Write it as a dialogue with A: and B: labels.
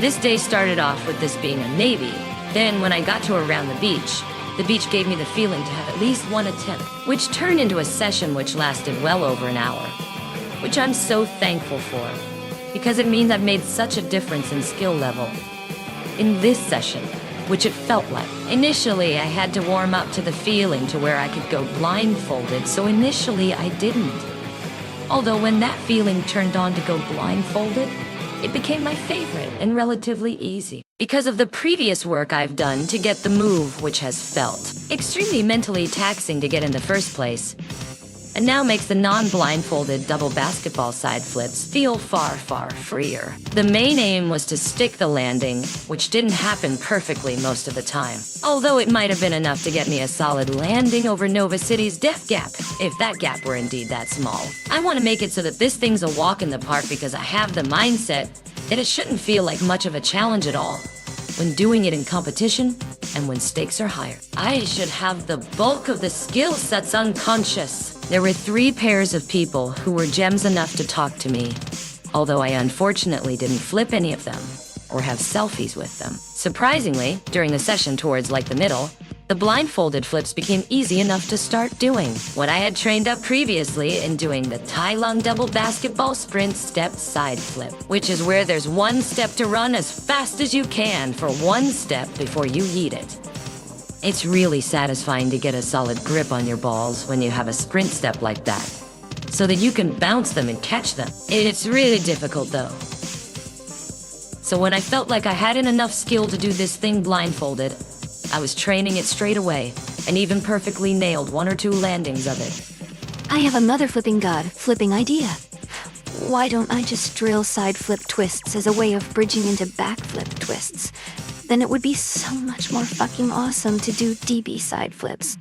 A: This day started off with this being a Navy. Then when I got to around the beach gave me the feeling to have at least one attempt, which turned into a session which lasted well over an hour, which I'm so thankful for, because it means I've made such a difference in skill level. In this session, which it felt like. Initially, I had to warm up to the feeling to where I could go blindfolded, so initially I didn't. Although when that feeling turned on to go blindfolded, it became my favorite and relatively easy. Because of the previous work I've done to get the move, which has felt extremely mentally taxing to get in the first place, and now makes the non-blindfolded double basketball side flips feel far, far freer. The main aim was to stick the landing, which didn't happen perfectly most of the time. Although it might have been enough to get me a solid landing over Nova City's death gap, if that gap were indeed that small. I want to make it so that this thing's a walk in the park because I have the mindset that it shouldn't feel like much of a challenge at all when doing it in competition and when stakes are higher. I should have the bulk of the skill sets unconscious. There were 3 pairs of people who were gems enough to talk to me, although I unfortunately didn't flip any of them or have selfies with them. Surprisingly, during the session towards like the middle, the blindfolded flips became easy enough to start doing what I had trained up previously in doing the Tai Lung double basketball sprint step side flip, which is where there's 1 step to run as fast as you can for 1 step before you yeet it. It's really satisfying to get a solid grip on your balls when you have a sprint step like that, so that you can bounce them and catch them. It's really difficult though. So when I felt like I hadn't enough skill to do this thing blindfolded, I was training it straight away, and even perfectly nailed 1 or 2 landings of it.
B: I have a mother flipping god flipping idea. Why don't I just drill side flip twists as a way of bridging into back flip twists? Then it would be so much more fucking awesome to do DB side flips.